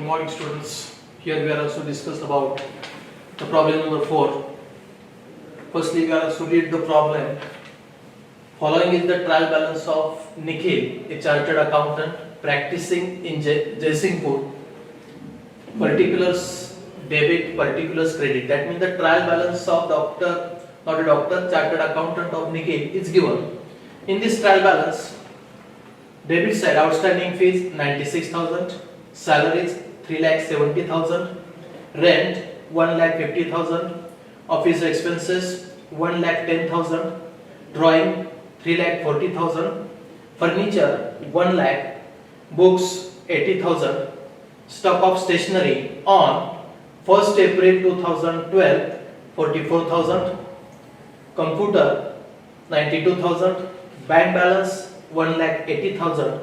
Good morning, students. Here we are also discussed about the problem number 4. Firstly, we are also read the problem. Following is the trial balance of Nikhil, a chartered accountant practicing in Jaisingpur. Particulars debit, particulars credit. That means the trial balance of chartered accountant of Nikhil is given. In this trial balance, debit side outstanding fees 96,000, salaries 3,70,000, rent 1,50,000, office expenses 1,10,000, drawing 3,40,000, furniture 1 lakh, books 80,000, stock of stationery on 1st April 2012 44,000, computer 92,000, bank balance 1,80,000,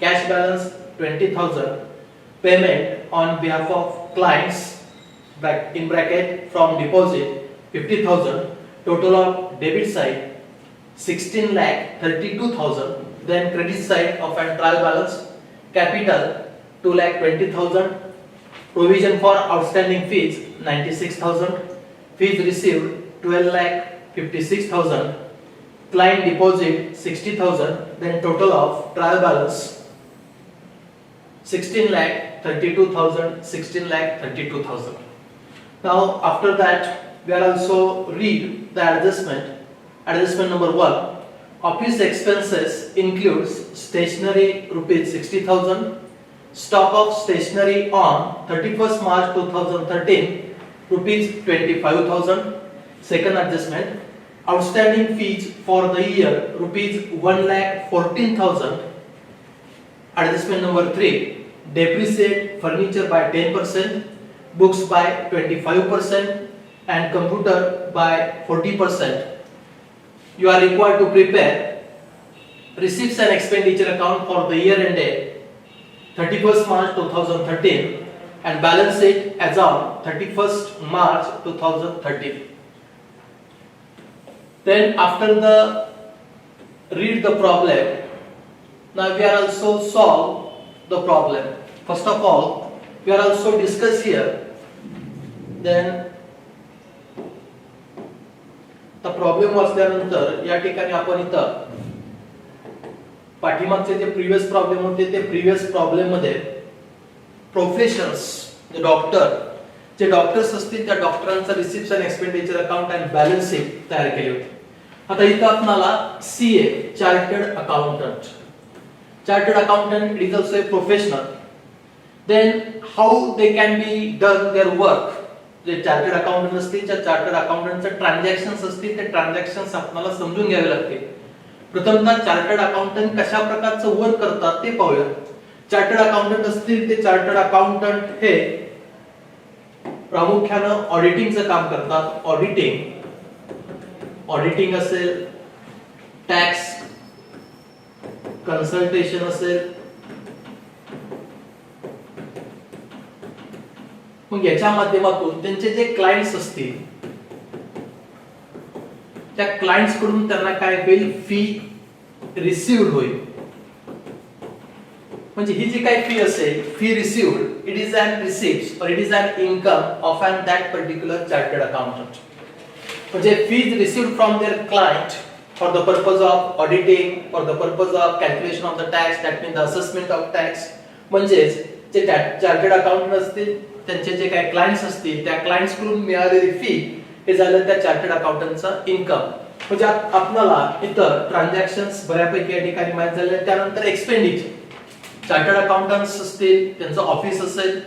cash balance 20,000, payment on behalf of clients in bracket from deposit 50,000, total of debit side 16,32,000, then credit side of a trial balance capital 2,20,000, provision for outstanding fees 96,000, fees received 12,56,000, client deposit 60,000, then total of trial balance 16,32,000. Now after that we are also read the adjustment number 1. Office expenses includes stationery rupees 60,000, stock of stationery on 31st March 2013 rupees 25,000. Second adjustment, outstanding fees for the year rupees 1,14,000. Adjustment number 3, depreciate furniture by 10%, books by 25% and computer by 40%. You are required to prepare receipts and expenditure account for the year ended 31st March 2013 and balance it as on 31st March 2013. Then after the read the problem, now we are also solve the problem. First of all, we are also discuss here. Then the problem वाचल्यानंतर या ठिकाणी आपण इथं पाठीमागचे जे previous problem होते ते previous problem मध्ये professions जे doctors असतील त्या डॉक्टरांचा receipts and expenditure account and balance sheet तयार केली होती. आता इथं आपल्याला CA chartered accountant is also a professional. Then how they can be done their work. जे चार्टर्ड अकाउंटंट असतील त्या चार्टर्ड अकाउंटंटचे ट्रान्झॅक्शन्स असतील ते ट्रान्झॅक्शन्स आपल्याला समजून घ्यावे लागतील. प्रथमतः चार्टर्ड अकाउंटंट कशा प्रकारचं वर्क करतात ते पाहूया. चार्टर्ड अकाउंटंट असतील ते चार्टर्ड अकाउंटंट हे प्रामुख्याने ऑडिटिंगचं काम करतात. ऑडिटिंग असेल, टॅक्स कन्सल्टेशन असेल. मग याच्या माध्यमातून त्यांचे जे क्लायंट्स असतील त्या क्लायंट्स कडून त्यांना काय होईल, फी रिसीव्ड होईल. म्हणजे ही जी काही फी असेल, fee received, it is an receipt or it is an income of an that particular chartered accountant. म्हणजे fees received from their client for the purpose of auditing, for the purpose of calculation of the tax, that means the assessment of tax. म्हणजेच जे chartered accountant असतील त्यांचे जे काही clients असतील त्या clients कडून मिळालेली फी हे झालं त्या चार्टर्ड अकाउंटंटचा इन्कम. म्हणजे आपल्याला इतर ट्रान्झॅक्शन्स बऱ्यापैकी या ठिकाणी माहित झाले. त्यानंतर एक्सपेंडिचर, चार्टर्ड अकाउंटंट्स असतील त्यांचं ऑफिस असेल,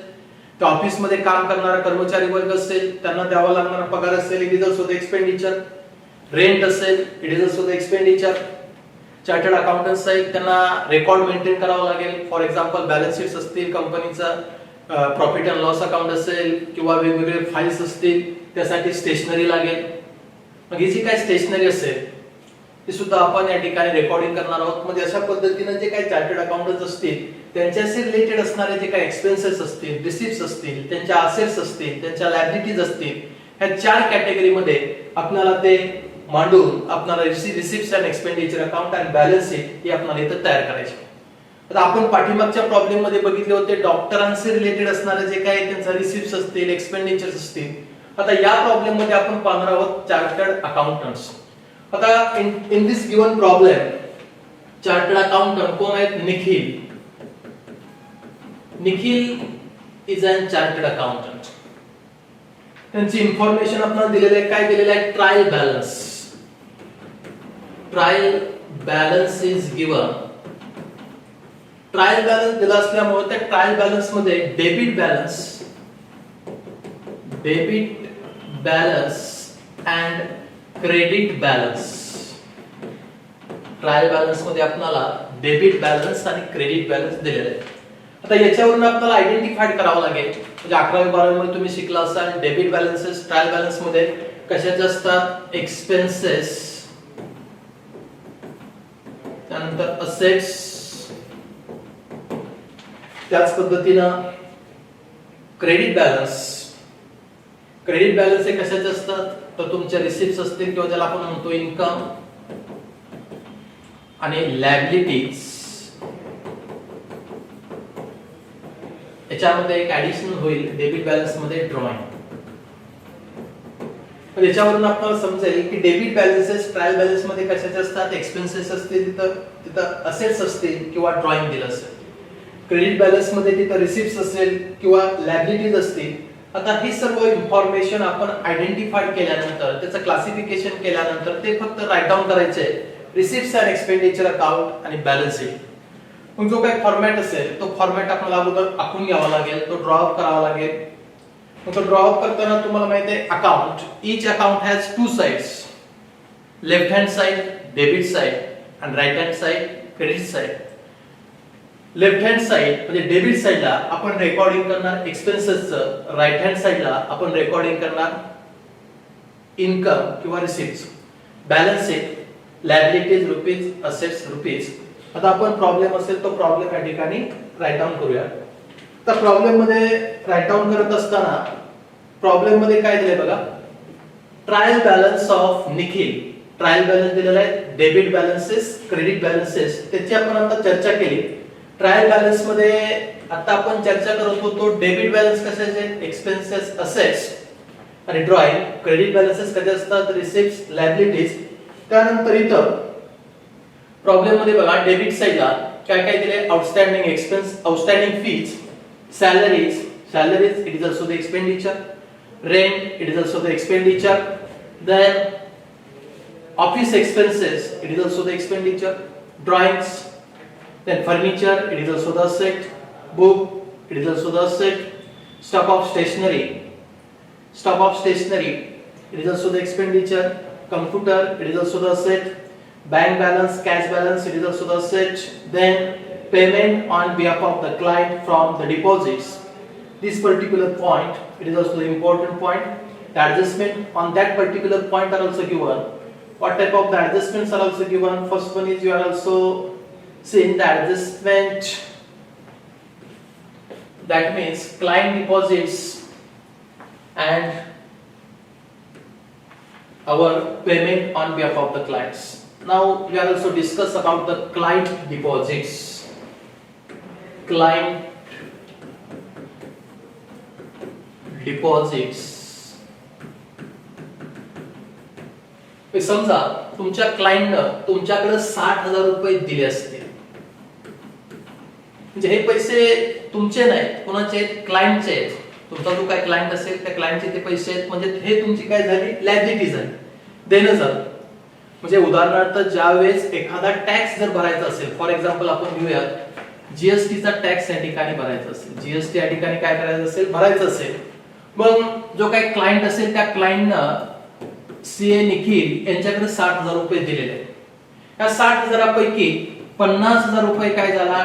त्या ऑफिस मध्ये काम करणारा कर्मचारी वर्ग असेल त्यांना द्यावा लागणारा पगार असेल, it is also the expenditure. Rent असेल, it is also the expenditure. Chartered accountants आहेत त्यांना रेकॉर्ड मेंटेन करावा लागेल. फॉर एक्झाम्पल बॅलन्स शीट्स असतील, कंपनीचा प्रॉफिट अँड लॉस अकाउंट असेल किंवा वेगवेगळे फाइल्स असतील त्यासाठी स्टेशनरी लागेल. मग ही जी काही स्टेशनरी असेल ती सुद्धा आपण या ठिकाणी रेकॉर्डिंग करणार आहोत. म्हणजे अशा पद्धतीने जे काही चार्टर्ड अकाउंटंट्स असतील त्यांच्याशी रिलेटेड असणारे जे काही एक्सपेन्सेस असतील, रिसिप्ट्स असतील, त्यांच्या असेट्स असतील, त्यांच्या लायबिलिटीज असतील, ह्या 4 कॅटेगरी मध्ये आपल्याला ते मांडून आपल्याला receipts and expenditure account and balance sheet ही आपल्याला इथे तयार करायची. आता आपण पाठीमागच्या प्रॉब्लेम मध्ये बघितले होते डॉक्टरांचे रिलेटेड असणारे जे काही त्यांचा रिसिप्ट्स असतील, एक्सपेंडिचर्स असतील. आता या प्रॉब्लेम मध्ये आपण पाहणार आहोत चार्टर्ड अकाउंटंट्स. आता in this given problem chartered accountant कोण आहेत? Nikhil. Nikhil is an chartered accountant. त्यांची इन्फॉर्मेशन आपल्याला दिलेली आहे. काय दिलेलं आहे? Trial balance. Trial balance is given. Trial balance दिला असल्यामुळे त्या ट्रायल बॅलन्स मध्ये debit balance and credit balance. Trial balance मध्ये आपल्याला डेबिट बॅलन्स आणि क्रेडिट बॅलन्स दिलेले आहे. आता याच्यावरून आपल्याला आयडेंटिफाय करावं लागेल. म्हणजे 11वी 12वी मध्ये तुम्ही शिकला असाल डेबिट बॅलन्सेस ट्रायल बॅलन्स मध्ये कशाचे असतात? एक्सपेन्सेस, त्यानंतर असेट्स, त्याच पद्धतीनं क्रेडिट बॅलन्स हे कशाचे असतात? तर तुमच्या रिसिप्ट्स असतील किंवा ज्याला आपण म्हणतो इन्कम, आणि लायबिलिटीज. याच्यामध्ये एक ऍडिशन होईल डेबिट बॅलन्स मध्ये ड्रॉइंग. याच्यावरून आपल्याला समजेल की डेबिट बॅलन्सेस ट्रायल बॅलन्स मध्ये कशाचे असतात? एक्सपेन्सेस असतील तिथं असेट्स असतील किंवा ड्रॉइंग दिलं असेल. क्रेडिट बॅलन्स मध्ये तिथं रिसिप्ट्स असेल किंवा लायबिलिटीज असतील. आता ही सर्व इन्फॉर्मेशन आपण आयडेंटिफाय केल्यानंतर त्याचं क्लासिफिकेशन केल्यानंतर ते फक्त राईट डाऊन करायचे रिसिप्ट्स अँड एक्सपेंडिचर अकाउंट आणि बॅलन्स शीट. मग जो काही फॉर्मॅट असेल तो फॉर्मॅट आपल्याला अगोदर आखून घ्यावा लागेल, तो ड्रॉ अप करावा लागेल. मग तो ड्रॉ अप करताना तुम्हाला माहिती आहे account, each account has two sides, left hand side debit side आणि right hand side credit side. Left hand side म्हणजे डेबिट साइडला आपण रेकॉर्डिंग करणार एक्सपेन्सेसचं, राईट हँड साइडला आपण रेकॉर्डिंग करणार इन्कम किंवा receipts. Balance sheet liabilities rupees, assets rupees. आता आपण प्रॉब्लेम असेल तो प्रॉब्लेम या ठिकाणी राईट डाऊन करूया. तर प्रॉब्लेम मध्ये राईट डाऊन करत असताना प्रॉब्लेम मध्ये काय दिलंय बघा? Trial balance of Nikhil. Trial balance दिलेला आहे, डेबिट बॅलन्सेस, क्रेडिट बॅलन्सेस, त्याची आपण आता चर्चा केली. ट्रायल बॅलन्स मध्ये आता आपण चर्चा करत होतो डेबिट बॅलन्स कशाचे? एक्सपेन्सेस, असेट्स आणि ड्रॉइंग. क्रेडिट बॅलन्सेस कसे असतात? Receipts, liabilities. त्यानंतर इथं प्रॉब्लेम मध्ये बघा डेबिट साइडला काय काय दिले? Outstanding expense, outstanding fees, salaries it is also the expenditure, rent it is also the expenditure, then office expenses it is also the expenditure, drawings, then furniture it is also the asset, book it is also the asset, stock of stationery it is also the expenditure, computer it is also the asset, bank balance, cash balance it is also the asset, then payment on behalf of the client from the deposits. This particular point it is also the important point. The adjustment on that particular point are also given. What type of the adjustments are also given? First one is you are also seeing the adjustment, that means client deposits and our payment on behalf of the clients. Now we are also discuss about the client deposits. समजा तुमच्या क्लायंटनं तुमच्याकडे 60,000 रुपये दिले असतील. म्हणजे हे पैसे तुमचे नाहीत, कोणाचे आहेत? क्लायंटचे आहेत. तुमचा जो काय क्लायंट असेल त्या क्लायंटचे ते पैसे आहेत. म्हणजे हे तुमची काय झाली? लायबिलिटीज आहे, देणं झालं. म्हणजे उदाहरणार्थ ज्या वेळेस एखादा टॅक्स जर भरायचा असेल, फॉर एक्झाम्पल आपण घेऊया जीएसटी चा टॅक्स या ठिकाणी भरायचा असेल, जीएसटी या ठिकाणी काय करायचं असेल? भरायचं असेल. मग जो काही क्लायंट असेल त्या क्लायंटनं सीए निखिल यांच्याकडे 60,000 रुपये दिलेले आहेत. या 60,000 पैकी 50,000 रुपये काय झाला?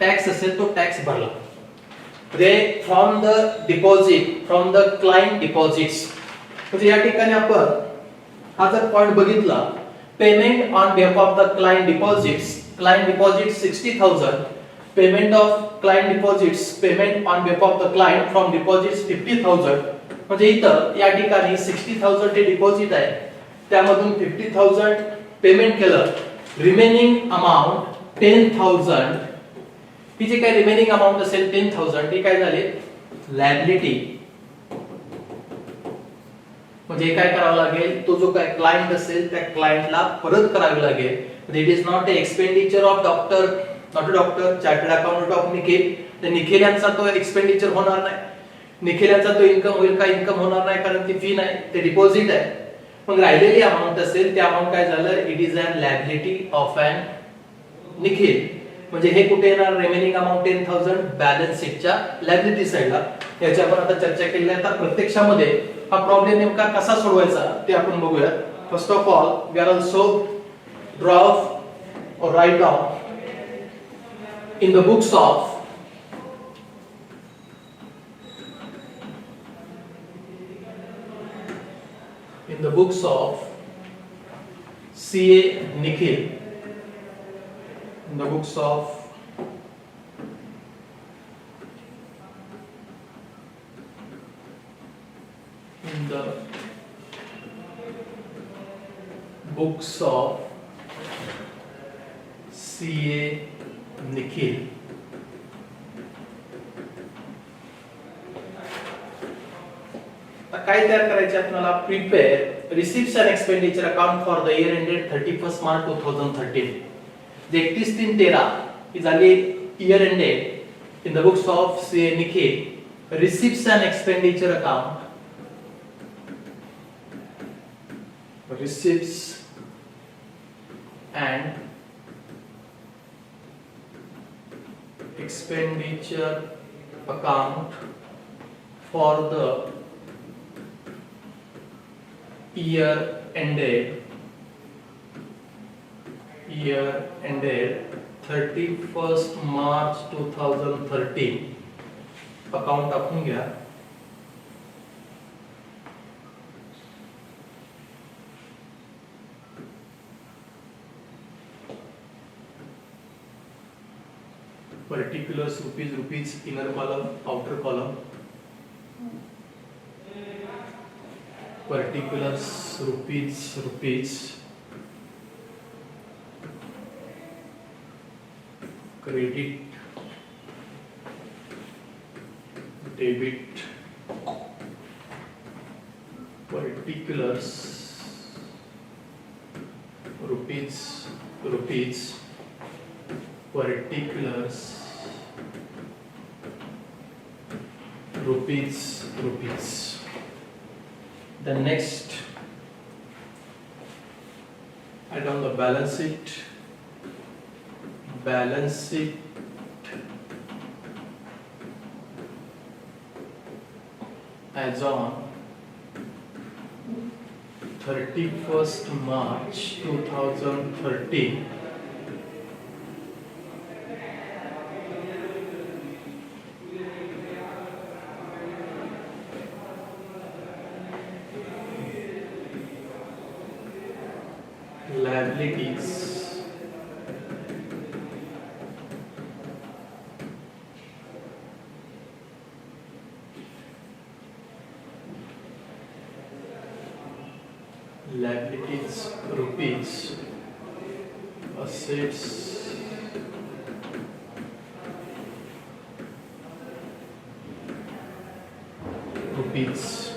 टॅक्स असेल तो टॅक्स भरला. म्हणजे from the deposit, from the client deposits. म्हणजे या ठिकाणी आपण हा जर पॉइंट बघितला, payment on behalf of the client deposits, client deposit 60,000, payment of client deposits, payment on behalf of the client from deposits 50,000. म्हणजे इथं या ठिकाणी 60,000 ते डिपॉझिट आहे, त्यामधून 50,000 पेमेंट केलं. रिमेनिंग अमाउंट 10,000 ही जी काही रिमेनिंग अमाउंट असेल 10,000 ती काय झाली लायबिलिटी, म्हणजे काय करावं लागेल, तो जो काय क्लायंट असेल त्या क्लायंटला परत करावी लागेल. It is not a expenditure of doctor, not a doctor, chartered accountant of Nikhil. तर निखिल यांचा तो एक्सपेंडिचर होणार नाही, निखिल यांचा तो इन्कम होईल का, इन्कम होणार नाही, कारण ती फी नाही, ते डिपॉझिट आहे. मग राहिलेली अमाउंट असेल त्या अमाउंट काय झालं, it is an liability of an Nikhil. म्हणजे हे कुठे येणार, रिमेनिंग अमाउंट 10,000 बॅलन्स शीटच्या लायबिलिटी साइडला. याची आपण आता चर्चा केली आहे. आता प्रत्यक्षामध्ये हा प्रॉब्लेम नेमका कसा सोडवायचा ते आपण बघूया. First of all we are also draw of or write down in the books of CA Nikhil, in the books of CA Nikhil. काय तयार करायचे आपल्याला, prepare receipts and expenditure account for the year ended 31 मार्च 2013. जे 31/13 ही झाली year ended in the books of CA Nikhil. Receipts and expenditure account, receipts and expenditure account for the year ended 31st March 2013. Account टाकून घ्या. particulars rupees, inner column, outer column. Particulars rupees, credit, debit. Particulars rupees, particulars rupees. The next, add on the balance sheet as on 31st March 2013. Liabilities, rupees, assets rupees.